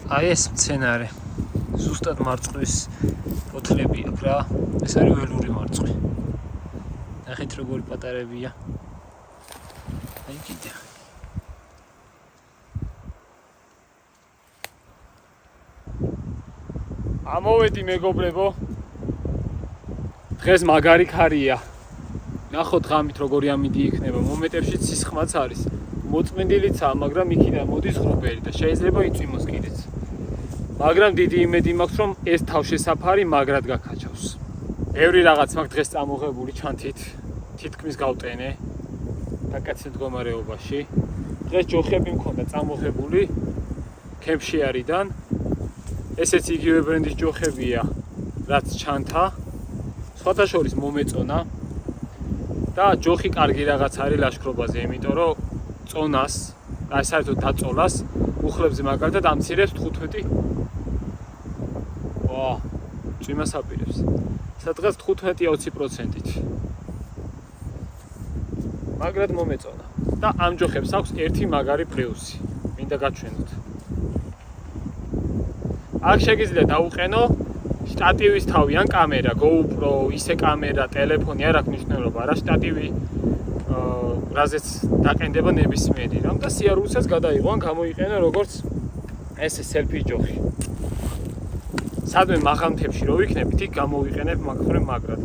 აი ეს მცენარე ზუსტად მარწყვის ფოთლები აქვს რა. ეს არის ველური მარწყვი. ნახეთ როგორი პატარებია. აი კიდე. ამოვედი მეგობრებო. დღეს მაგარი ქარია. ნახოთ ღამით როგორი ამინდი იქნება. მომეტერში სისხმაც არის. მოწმენდილიცაა, მაგრამ იქიდან მოდის ღრუბელი და შეიძლება იწვიმოს კიდეც. მაგრამ დიდი იმედი მაქვს, რომ ეს თავშესაფარი მაგრად გაქაჩავს. ბევრი რაღაც მაქვს დღეს წამოღებული ჩანთით. თითქმის გავტენე დაკაცე მდგომარეობაში. დღეს ჯოხები მქონდა წამოღებული ქემშიარიდან. ესეც იგივე ბრენდის ჯოხებია, რაც ჩანთა. სხვათა შორის მომეწონა და ჯოხი კარგი რაღაც არის ლაშქრობაზე, იმიტომ რომ წონას, აი საერთოდ დაწოლას უხლებზე მაგალითად ამცირებს 15. ვა, წვიმას აპირებს. სადღაც 15-20%-ით. მაგრად მომეწონა. და ამ ჯოხებს აქვს ერთი მაგარი პლუსი. მინდა გაჩვენოთ. აქ შეგიძლია დაუყენო შტატივის თავი ან კამერა, GoPro, ისე კამერა, ტელეფონი, არ აქვს მნიშვნელობა, რა შტატივი რაზეც დაყენდება ნებისმიერი რამ და სიარულსაც გადაიღო ან გამოიყენო როგორც ესე სელფი ჯოხი. სადმე მაღალ მთებში რო ვიქნებით, იქ გამოვიყენებ მაგფრენ მაგრად.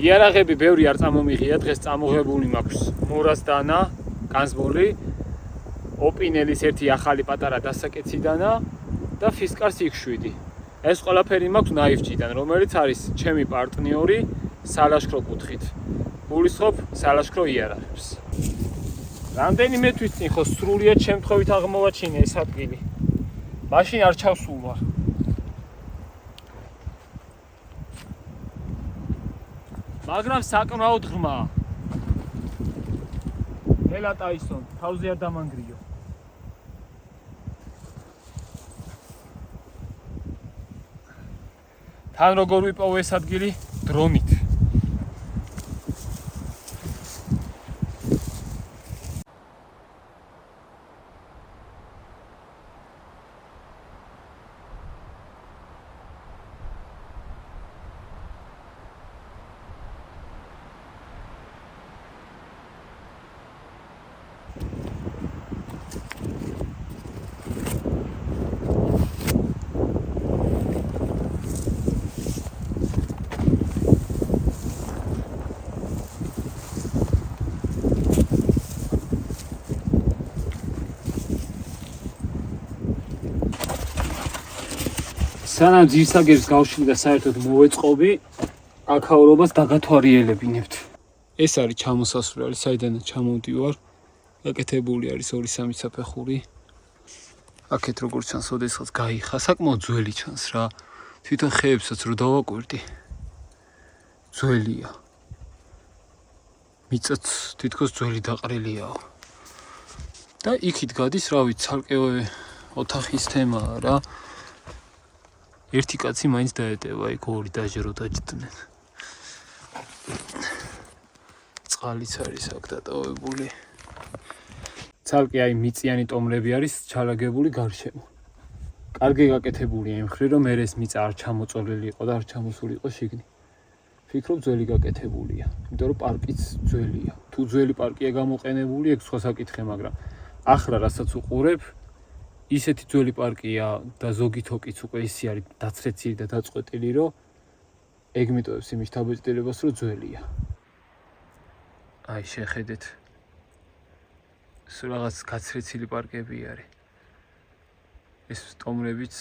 იარაღები ბევრი არ წამომიღია, დღეს წამოღებული მაქვს მურას დანა, განსბოლი, ოპინელის ერთი ახალი პატარა დასაკეციდანა და ფისკარს იქ 7. ეს ყველაფერი მაქვს ნაივჭიდან, რომელიც არის ჩემი პარტნიორი სალაშქრო კუთხით. გულისხმობ სალაშქრო იარაღებს. რამდენიმე თვის წინ ხო სრულიად შემთხვევით აღმოვაჩინე ეს ადგილი. მაშინ არ ჩავსულ ვარ. მაგრამ საკმაოდ ღრმაა. ელა ტაისონ, თავზე არ დამანგრიო. თან როგორ ვიპოვე ეს ადგილი? დრონით. სანამ ძირსაგერს გავშლი და საერთოდ მოვეწყობი, აქაურობას დაგათვალიერებინებთ. ეს არის ჩამოსასვლელი, საიდანაც ჩამოვდივარ. გაკეთებული არის 2-3 საფეხური. აქეთ როგორც ჩანს, ოდესღაც გაიხა, საკმაოდ ძველი ჩანს რა. თვითონ ხეებსაც რო დავაკვირდი. ძველია. მიწაც თითქოს ძველი დაყრელიაო. და იქით გადის, რა ვიცი, ცალკე ოთახის თემაა რა. ერთი კაცი მაინც დაეტევა, იქ ორი დაჯერო დაჯდნენ. წყალიც არის აქ დატოვებული. ცალკე აი მიწიანი ტომლები არის ჩალაგებული გარშემო. კარგი გაკეთებულია იმ მხრივ, რომ ეს მიწა არ ჩამოწოლილი იყო და არ ჩამოსული იყო შიგნით. ფიქრობ ძველი გაკეთებულია, იმიტომ რომ პარკიც ძველია. თუ ძველი პარკია გამოყენებული, ეგ სხვა საკითხი, მაგრამ ახლა რასაც უყურებ, ისეთი ძველი პარკია და ზოგი თოკიც უკვე ისი არის დაცრეცილი და დაწყვეტილი, რომ ეგ მიტოვებს იმის თავმოწმებას, რომ ძველია. აი შეხედეთ. სულ რაღაც გაცრეცილი პარკები არის. ეს ტომლებიც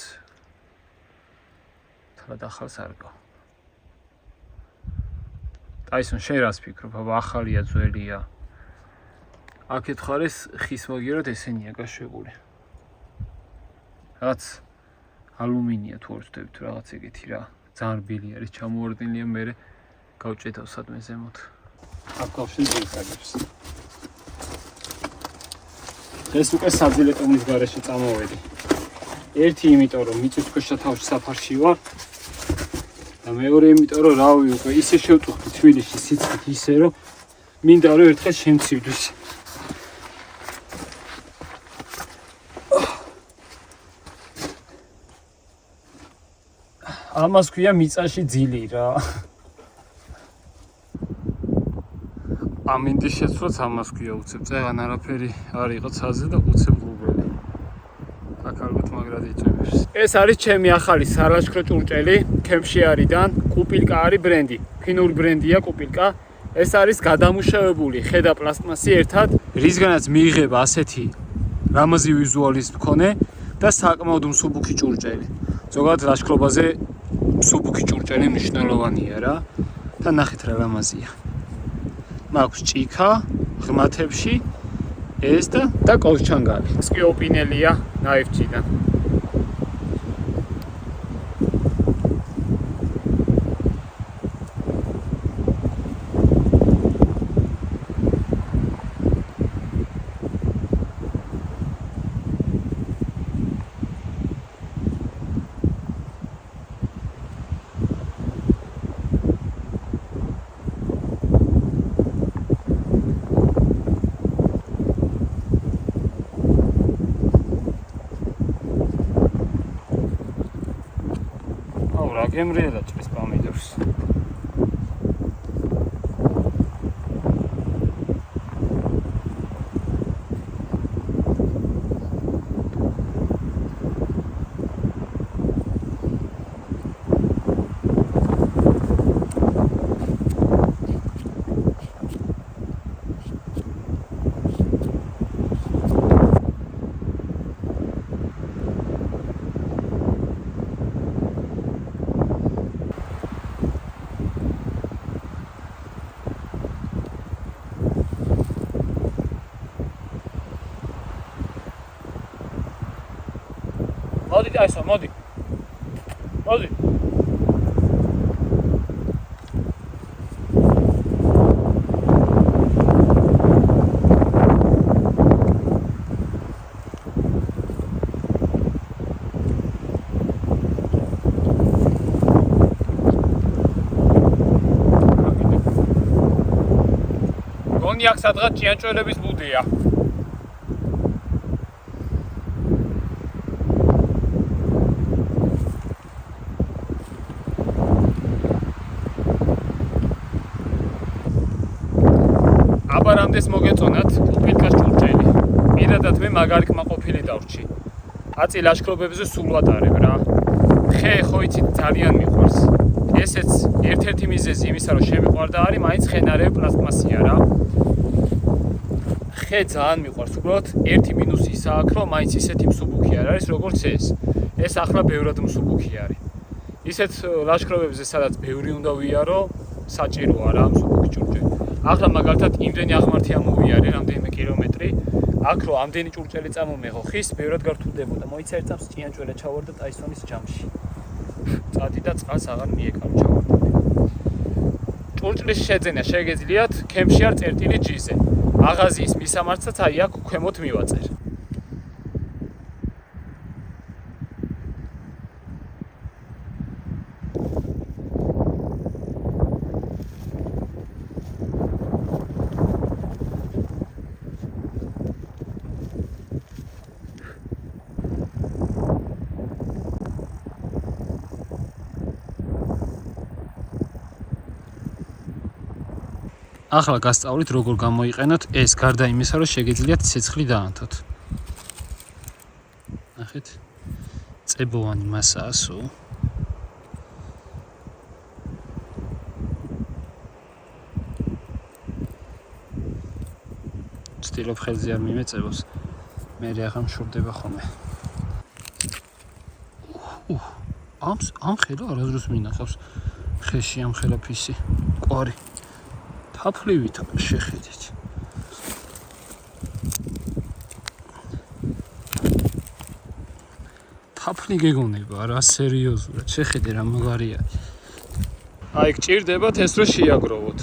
თალად ახალს არ გა. ტაისონ, შენ რას ფიქრობ? აბა ახალია, ძველია. აქეთ ხარეს ხის მაგერად ესენია გაშვებული. რაც ალუმინია თუ არ ვწდები თუ რაღაც ეგეთი რა. ძალიან რბილი არის, ჩამოვარდნილია, მე გავჭედავ სადმე ზემოთ. აქ გავშლი ძირსაგერს. ეს უკვე საძილე ტომის გარეშე წამოვედი. ერთი იმიტომ რომ მიწისქვეშა თავში საფარში ვარ და მეორე იმიტომ რომ რავი უკვე ისე შევწუხდი თბილისში სიცხით ისე რომ მინდა რომ ერთხელ შემცივდეს. ამას ქვია მიწაში ძილი რა. ამინდის შეცვლაც ამას ქვია უცებ. წეღან არაფერი არ იყო ცაზე და უცებ ღრუბელი. აქ ალბათ მაგრად იწვევს. ეს არის ჩემი ახალი სალაშქრო ჭურჭელი, Kempshire-დან, კუპილკა არის ბრენდი. ფინური ბრენდია კუპილკა. ეს არის გადამუშავებული ხე და პლასტმასი ერთად, რისგანაც მიიღება ასეთი რამაზი ვიზუალის მქონე და საკმაოდ მსუბუქი ჭურჭელი. ზოგადად ლაშქრობაზე მსუბუქი ჭურჭელი მნიშვნელოვანია რა. და ნახეთ რა რამაზია. მაქვს ჭიქა, ღმათებში ეს და კოლჩანგალი. ეს კი ოპინელია ნაიფჭიდან. გემრიელა ჭრის პომიდორს. მოდი დაისო, მოდი. მოდი. გონი აქ სადღაც ჭიანჭველების ბუდეა. აბარამდეს მოგეწონათ კუპილკას ჭურჭელი. პირადად მე მაგარი კმაყოფილი დავრჩი. აწი ლაშქრობებზე სულ ვატარებ რა. ხე ხო იცით ძალიან მიყვარს. ესეც ერთ-ერთი მიზეზი იმისა რომ შემიყვარდა არის მაინც ხენარევ პლასტმასია რა. ხე ძალიან მიყვარს. უბრალოდ ერთი მინუსი ის აქვს რომ მაინც ისეთი მსუბუქი არ არის როგორც ეს. ეს ახლა ბევრად მსუბუქი არის. ისეთ ლაშქრობებზე სადაც ბევრი უნდა ვიარო, საჭიროა რა მსუბუქი ჭურჭელი. ახლა მაგალითად იმდენი აღმართი ამოვიარე რამდენიმე კილომეტრი, აქ რო ამდენი ჭურჭელი წამომეღო ხის, ბევრად გართულდებოდა. მოიცა ერთ წამს ჭიანჭველა ჩავარდა ტაისონის ჯამში. წადი და წყალს აღარ მიეკავ ჩავარდები. ჭურჭლის შეძენა შეგეძლიათ Kempshire-G-ზე. აღაზიის მისამართსაც აი აქ ქვემოთ მივაწერ. ახლა გასწავლით როგორ გამოიყენოთ ეს გარდა იმისა რომ შეგიძლიათ ცეცხლი დაანთოთ. ნახეთ. წებოვანი მასაა სულ. ცდილობ ხელზე არ მიმეწევოს. მე აღარ მშურდება ხოლმე. ამ ხელა არასდროს მინახავს. ხეში ამ ხელა ფისი. კვარი. თაფლივით შეხედით. თაფლი გეგონება რა სერიოზულად. შეხედე რა მაგარია. აი გჭირდებათ ეს რო შეაგროვოთ.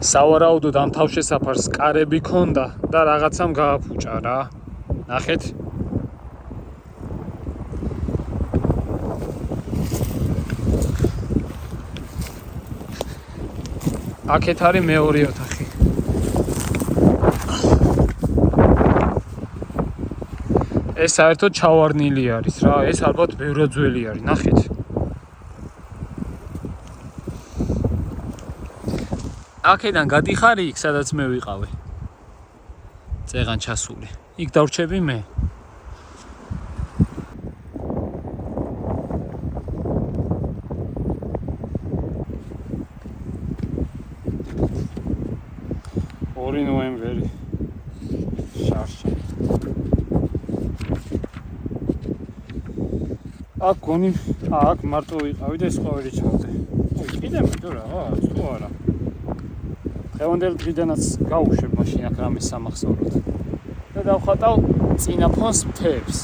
სავარაუდოდ ამ თავშესაფარს კარები ქონდა და რაღაცამ გააფუჭა რა. ნახეთ. აქეთ არის მეორე ოთახი. ეს საერთოდ ჩავარნილი არის რა, ეს ალბათ ბევრად ძველი არის, ნახეთ. აქედან გადიხარი იქ, სადაც მე ვიყავი. წეღან ჩასული. იქ დავრჩები მე. ნოემბერი. შარშა. აქ გონი, აქ მარტო ვიყავი და ეს ყოველი ჩავდე. ой, კიდე მეტო რა, თუ არა. დღევანდელ დღიდანაც გავუშვებ მაშინ აქ რამე სამახსოვროდ. და დავხატავ წინა ფონს მთებს.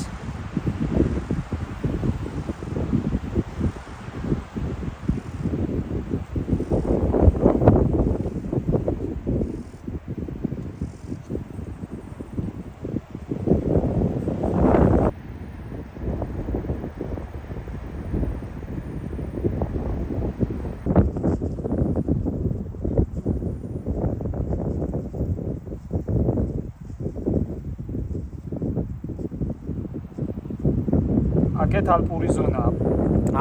აქეთ ალპური ზონაა.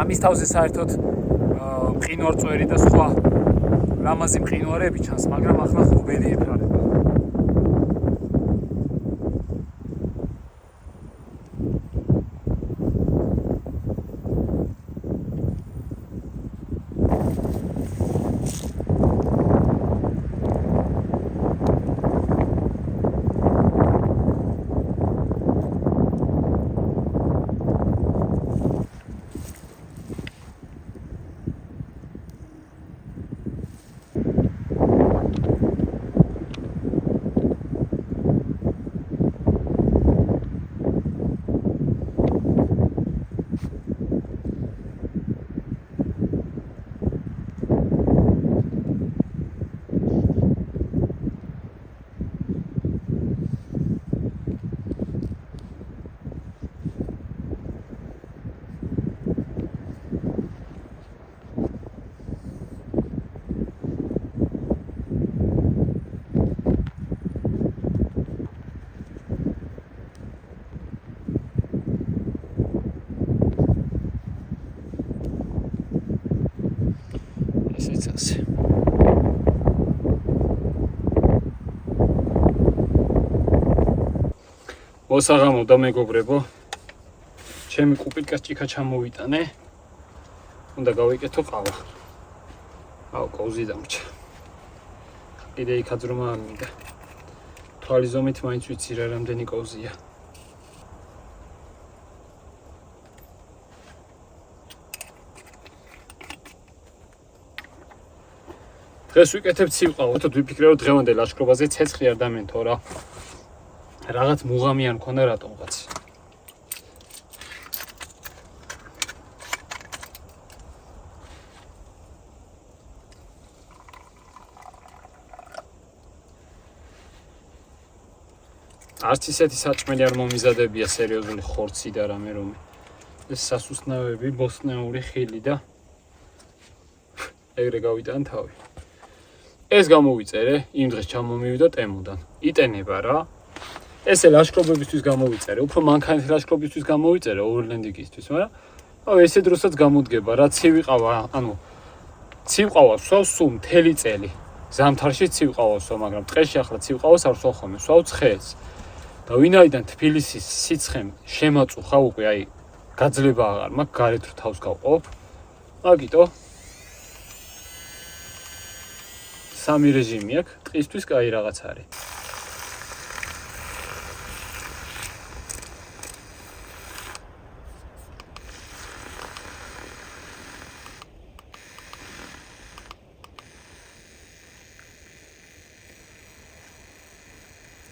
ამის თავზე საერთოდ მყინვარწვერი და სხვა ლამაზი მყინვარები ჩანს, მაგრამ ახლა ხობელი ეფარება. მოსაღამო მეგობრებო, ჩემი კუპიკას ჭიქა ჩამოვიტანე. უნდა გავიკეთო ყავა. აუ, კოუზი დამრჩა. კიდე იქ აძრომა არ მინდა. თვალი ზომით მაინც ვიცი რა რამდენი კოუზია. დღეს ვიკეთებ ცივყავა, თორე ვიფიქრე რომ დღევანდელ ლაშქრობაზე ცეცხლი არ დამენთო რა. რაღაც მუღამი არ მქონდა რატომღაც. არც ისეთი საჭმელი არ მომიზადებია სერიოზული ხორცი და რამე რომე. ეს სასუსნავები, ბოსტნეული ხილი და ეგრე გავიტან თავი. ეს გამოვიწერე, იმ დღეს ჩამომივიდა ტემოდან. იტენება რა. ესე ლაშქრობებისთვის გამოვიწერე, უფრო მანქანით ლაშქრობისთვის გამოვიწერე overlanding-ისთვის, მაგრამ აუ ესე დროსაც გამოდგება რა ცივიყავა, ანუ ცივყავა სვავს სულ მთელი წელი. ზამთარში ცივყავას სვა, მაგრამ ტყეში ახლა ცივყავას არ სვავ ხოლმე, სვავ ცხელს. და ვინაიდან თბილისის სიცხემ შემაწუხა უკვე, აი გაძლება აღარ მაქვს, გარეთ რო თავს გავყოფ. მაგიტო სამი რეჟიმი აქვს, ტყისთვის კაი რაღაც არის.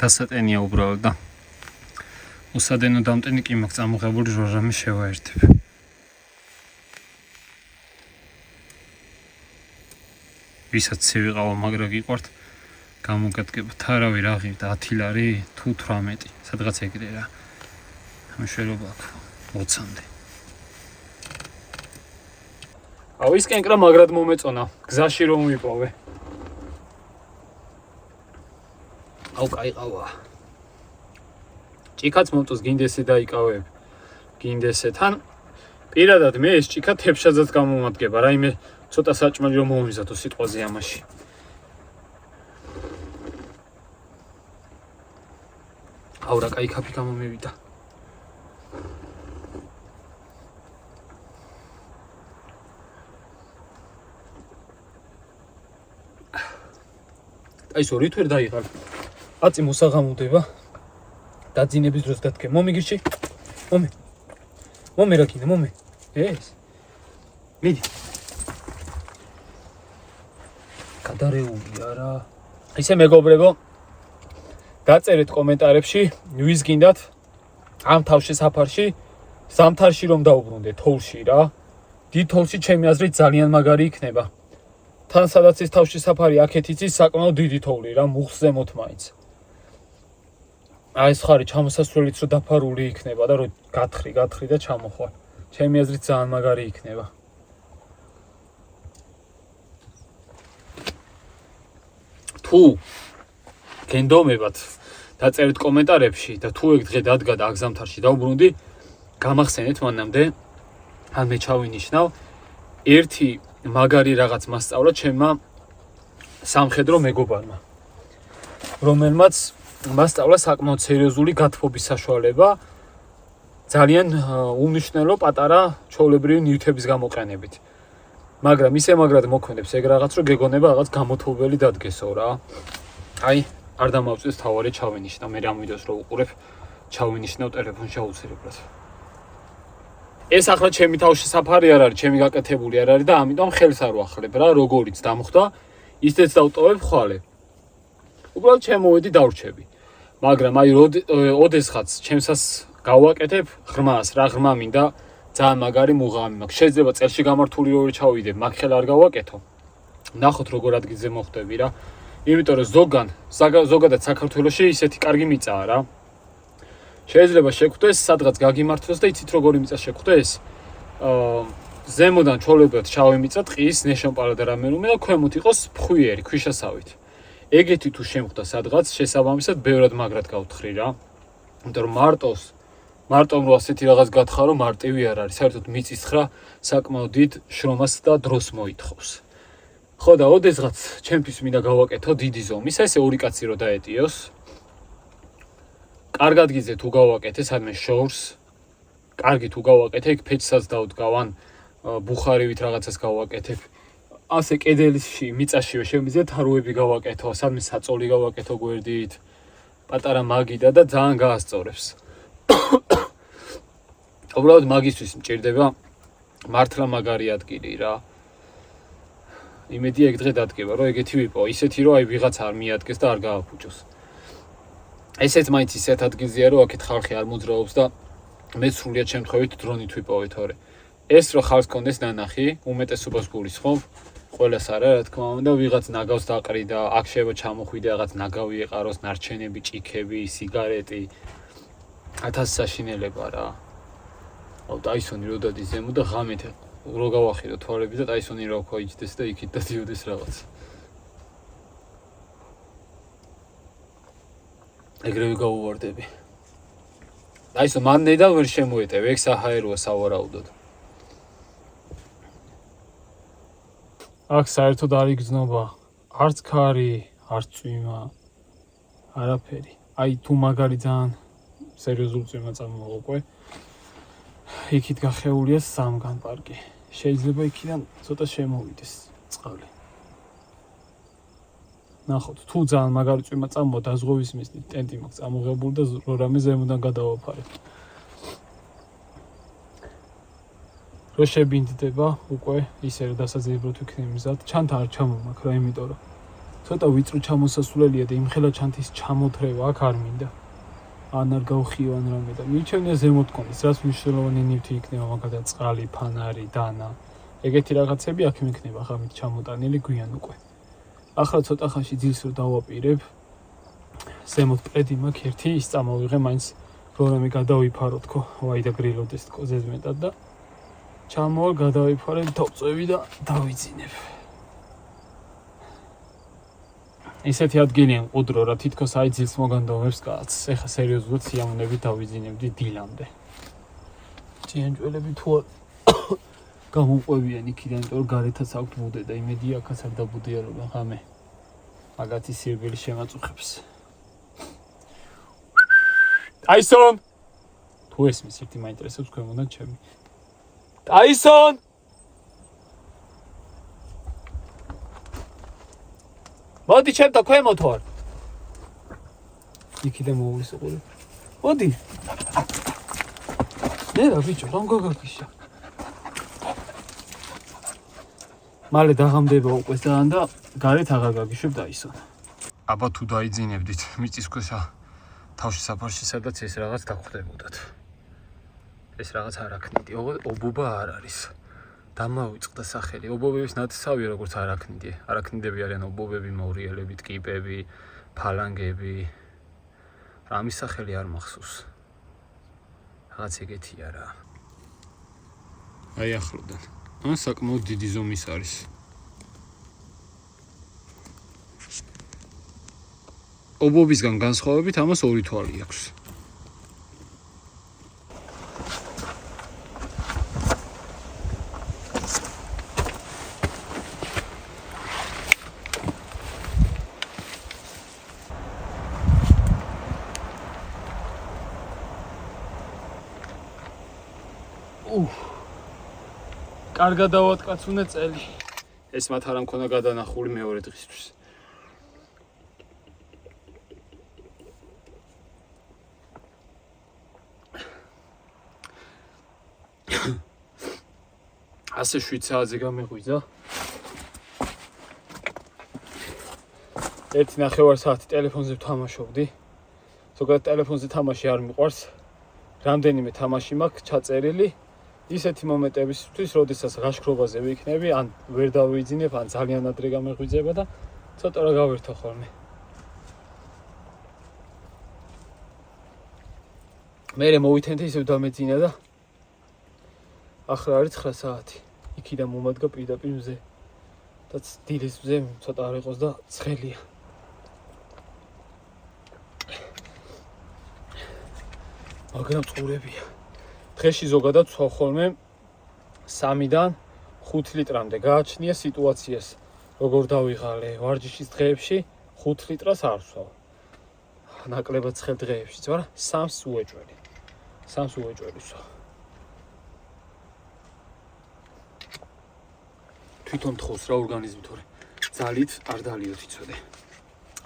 დასატენია უბრალოდ და უსადენო დამტენი კი მაქვს წამოღებული რომ რამე შევაერთებ. ვისაც ცივიყავა მაგრა გიყვართ, გამოგადგებათ არავი რაღი და 10 ლარი თუ 18, სადღაც ეგრე რა. ამშვენობა აქვს 20-მდე. აუ ის კენკრა მაგრად მომეწონა, გზაში რომ ვიპოვე. აუ კაიყავა. ჭიქაც მომწოს გინდესე დაიკავებ. გინდესეთან პირადად მე ეს ჭიქა თეფშაძაც გამომადგება, რაიმე ცოტა საჭმელი რომ მომიზადო სიტყვაზე ამაში. აუ რა კაი კაფე გამომივიდა. აი სორი თუ ვერ დაიღალ. აწი მოსაღამოდება. დაძინების დროს დადგე. მომიგიში. მომე. მომე რა კიდე, მომე. ეს. მიდი. გადარეულია რა. ისე მეგობრებო, დაწერეთ კომენტარებში, ვის გინდათ ამ თავში საფარში, ზამთარში რომ დაუბრუნდეთ თოვლში რა. დიდ თოვლში ჩემი აზრით ძალიან მაგარი იქნება. თან სადაც ის თავში საფარი აქეთ იცის საკმაოდ დიდი თოვლი რა, მუხს ზემოთ მაინც. აი ეს ხარი ჩამოსასვლელიც რო დაფარული იქნება და რო გათხრი და ჩამოხვარ. ჩემი აზრით ძალიან მაგარი იქნება. თუ გენდომებათ დაწერეთ კომენტარებში და თუ ეგ დღე დადგა და აქ ზამთარში დავბრუნდი, გამახსენეთ მანამდე, ან მე ჩავინიშნავ ერთი მაგარი რაღაც მასწავლა ჩემმა სამხედრო მეგობარმა, რომელმაც მასწავლა საკმაოდ სერიოზული გათბობის საშუალება ძალიან უმნიშვნელო პატარა ჩვეულებრივი ნივთების გამოყენებით. მაგრამ ისე მაგრად მოქმედებს ეგ რაღაც, რომ გეგონება რაღაც გამოთვლებელი დადგესო რა. აი, არ დამავწეს თავარი ჩავინიშნა, მე რამ ვიდეოს რო უყურებ, ჩავინიშნავ ტელეფონში აუცილებლად. ეს ახლა ჩემი თავში საფარი არ არის, ჩემი გაკეთებული არ არის და ამიტომ ხელს არ ვახლებ რა, როგორიც დამხვდა, ისეც დავტოვებ ხვალე. უბრალოდ შემოვედი დავრჩები. მაგრამ აი ოდესღაც ჩემსას გავაკეთებ ღრმას, რა ღრმა მინდა, ძალიან მაგარი მუღამი მაქვს. შეიძლება წელში გამართული რორი ჩავიდებ, მაგ ხელ არ გავაკეთო. ნახოთ როგორ ადგილზე მოხვდები რა. იმიტომ რომ ზოგადად საქართველოში ისეთი კარგი მიწაა რა. შეიძლება შეგვხვდეს სადღაც გაგიმართოს და იცით როგორი მიწა შეგვხვდეს? ზემოდან ჩვეულებრივად შავი მიწა ტყის ნეშომპალა და რამე და ქვემოთ იყოს ფხვიერი ქვიშასავით. ეგეთი თუ შემხვდა სადღაც შესაბამისად ბევრად მაგრად გავთხრი რა. იმიტომ რომ მარტომ რო ასეთი რაღაც გათხარო მარტივი არ არის. საერთოდ მიწის ხრა საკმაოდ დიდ შრომას და დროს მოითხოვს. ხო და ოდესღაც ჩემთვის მინდა გავაკეთო დიდი ზომის, ესე ორი კაცი რო დაეტიოს. კარგად გიძე თუ გავაკეთე სადმე შორს, კარგი თუ გავაკეთე, იქ ფეჩსაც დავდგავან, ბუხარივით რაღაცას გავაკეთებ. ასე კედელში, მიწაშივე შემიძლია თაროები გავაკეთო, სადმე საწოლი გავაკეთო გვერდით, პატარა მაგიდა და ძალიან გაასწორებს. უბრალოდ მაგისთვის მჭირდება მართლა მაგარი ადგილი რა. იმედია ეგ დღე დადგება, რომ ეგეთი ვიპო, ისეთი რომ აი ვიღაც არ მიადგეს და არ გააფუჭოს. ესეც მაინც ისეთ ადგილზეა, რომ აქეთ ხალხი არ მოძრაობს და მე სრულიად შემთხვევით დრონით ვიპოვეთ ორი. ეს რო ხალხს კონდეს ნანახი, უმეტესობას გულისხმობ, ყველას არა, რა თქმა უნდა, ვიღაც ნაგავს დაყრიდა, აქ შეიძლება ჩამოხვიდე რაღაც ნაგავი ეყაროს, ნარჩენები, ჭიქები, სიგარეტი, 1000 საშინელება რა. აუ ტაისონი რო დადის ზემო და ღამით რო გავახირო თვალები და ტაისონი რა ვქვა იჯდეს და იქით დადიოდეს რაღაც. ეგრევე გავუვარდები. ტაისონ მან ნედალ ვერ შემოეტევ, ეგ საჰაეროა სავარაუდოდ. აქ საერთოდ არ იგრძნობა, არც ქარი, არც წვიმა, არაფერი. აი თუ მაგარი ძალიან სერიოზული წვიმა წამოვაყვე, იქით გახეულია სამგან პარკი. შეიძლება იქიდან ცოტა შემოვიდეს წყალი. ნახოთ, თუ ძალიან მაგარი წვიმა წამოვა, დაზღვევის მიზნით ტენტი მაქვს წამოღებული და რამე ზემოდან გადავაფარებ. რო შებინდდება უკვე ისე რომ დასაძიებლად ვიქნები მზად, ჩანთა არ ჩამომაქ რა, იმიტომ რომ ცოტა ვიწრო ჩამოსასვლელია და იმხელა ჩანთის ჩამოთრევა აქ არ მინდა. ან არ გავხიო ან რამე და მიჩვენია ზემოთ კონდეს, რაც მნიშვნელოვანი ნივთი იქნება, მაგალითად წყალი, ფანარი, დანა. ეგეთი რაღაცები აქ მიქნება ღამით ჩამოტანილი გვიან უკვე. ახლა ცოტა ხანში ძილს რო დავაპირებ, ზემოთ პრედი მაქვს ერთი, ის წამოვიღე მაინც რო რამე გადავიფარო თქო, ვაი და გრილოდეს თქო ზედმეტად და ჩამოვალ გადავიფარე, დავწევი და დავიძინებ. ისეთი ადგილი მყუდრო რა თითქოს აი ძილს მოგანდოვებს კაცს. ეხა სერიოზულად სიამოვნებით დავიძინებდი დილამდე. ჭიანჭველები თუ გამომყვებიან იქიდან, იმიტომ რომ გარეთაც აქვთ ბუდე და იმედია აქაც არ დაბუდიარობენ ღამე. მაგათი სირბილი შემაწუხებს. ტაისონ! თუ ესმის ერთი მაინტერესებს ქვემოდან ჩემი. ტაისონ! მოდი ჩემთან ქვემოთ ვარ. იქიდან მოვლის უყური. მოდი. ნერა ბიჭო, რამ გაგაგიშა? მალე დაღამდება უკვე ძალიან და გარეთ აღარ გაგიშვებ დაისონ. აბა თუ დაიძინებდით მიწისქვეშა თავში საფარში სადაც ეს რაღაც დახვდებოდათ. ეს რაღაც არ აქნიდი, ობობა არ არის. დამავიწყდა სახელი. ობობების ნათესავია როგორც არაქნიდი. არაქნიდები არიან ობობები, მოვრიელები, ტკიპები, ფალანგები. რამის სახელი არ მახსოვს. რაღაც ეგეთია რა. აი ახლოდან. საკმაოდ დიდი ზომის არის. ობობისგან განსხვავებით ამას ორი თვალი აქვს. კარგად დავატკაცუნე წელი. ეს მათ არ მქონა გადანახული მეორე დღისთვის. ასე 7 საათზე გამეღვიძა. 1.5 საათი ტელეფონზე ვთამაშობდი. ზოგადად ტელეფონზე თამაში არ მიყვარს. რამდენიმე თამაში მაქვს ჩაწერილი. ისეთი მომენტებისთვის, როდესაც გაშქრობაზე ვიქნები, ან ვერ დავიძინებ, ან ძალიან ადრე გამეღვიძება და ცოტა რა გავერთო ხოლმე. მერე მოვითენდი ისევ დამეძინა და ახლა არის 9 საათი. იქიდან მომადგა პირდაპირ მზე. და დილის მზე ცოტა არ იყოს და ცხელია. მაგრამ წყურებია. დღეში ზოგადად ვცვალ ხოლმე 3-დან 5 ლიტრამდე. გააჩნია სიტუაციას, როგორ დავიღალე ვარჯიშის დღეებში 5 ლიტრას არ ვცვალ. ნაკლებად ცხელ დღეებშიც, მაგრამ 3-ს უეჭველი. 3-ს უეჭველი ვცვალ. თვითონ თხოვს რა ორგანიზმი, თორე ძალით არ დალიოთ იცოდე.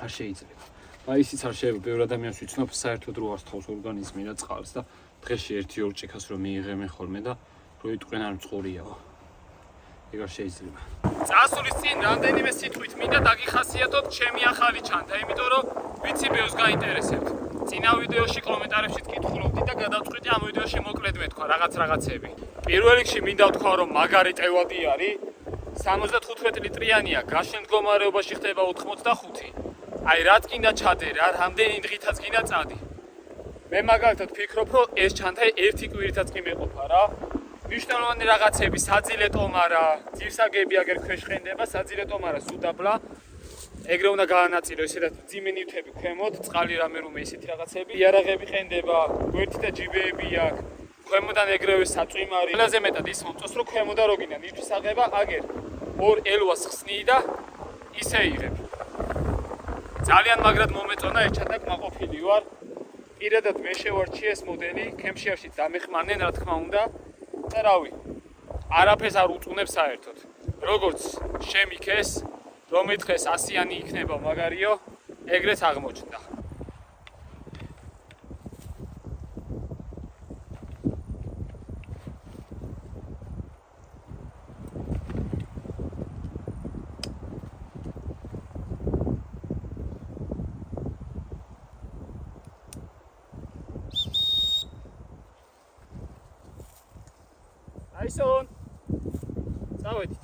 არ შეიძლება. მაისიც არ შეიძლება ბევრ ადამიანს ვიცნობ საერთოდ რო არ თავს ორგანიზმი და წყალს და დღეში 1-2 ჭიქას რომ მიიღებენ ხოლმე და რო იტყვენ არ მწყურიაო. ეგ არ შეიძლება. წასულის წინ რამდენიმე სიტყვით მინდა დაგიხასიათოთ ჩემი ახალი ჩანთა, იმიტომ რომ ვიცი ბევრს გაინტერესებთ. წინა ვიდეოში კომენტარებშიც კითხულობდი და გადავწყვიტე ამ ვიდეოში მოკლედ მეთქვა რაღაცები. პირველ რიგში მინდა ვთქვა რომ მაგარი ტევადი არის. 75 ლიტრიანია, გაშენ მდგომარეობაში ხდება 85. აი რა თქინდა ჩადე რა, რამდენი დღითაც გინდა წადი. მე მაგალითად ფიქრობ, რომ ეს ჩანთა ერთი კვირითაც კი მეყოფა რა. მნიშვნელოვანი რაღაცები, საძილე ტომარა, ძირსაგები აგერ ქვეშ ხენდება, საძილე ტომარა სუდაბლა. ეგრე უნდა გაანაწილო ესეთაც ძიმე ნივთები ქვემოთ, წყალი რამე რომ ესეთი რაღაცები. იარაღები ხენდება, გვერდით და ჯიბეები აქვს. ქვემოდან ეგრევე საწვიმარი. ყველაზე მეტად ის მომწონს, რომ ქვემოდან რო გინდა ნივთის აღება, აგერ 2 ელვას ხსნი და ისე იღებ. ძალიან მაგრად მომეწონა ეს ჩანთა კმაყოფილი ვარ. პირადად მე შევარჩიე ეს მოდელი, ქემშიარშიც დამეხმარნენ რა თქმა უნდა. და რავი, არაფერს არ უწუნებს საერთოდ. როგორც შემიქეს, რომ ეთქეს 100-იანი იქნება მაგარიო, ეგრეც აღმოჩნდა. აისონ წავედით.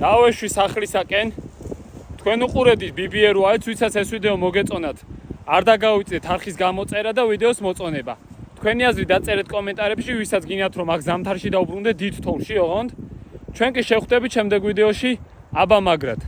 დავეშვი სახლისაკენ. თქვენ უყურებთ BBR-ს, ვისაც ეს ვიდეო მოგეწონათ. არ დაგავიწეთ არხის გამოწერა და ვიდეოს მოწონება. თქვენი აზრი დაწერეთ კომენტარებში, ვისაც გინათ რომ აქ ზამთარში დავბრუნდე დიდ თოვლში, ოღონდ ჩვენ კი შევხვდებით შემდეგ ვიდეოში აბა მაგრად.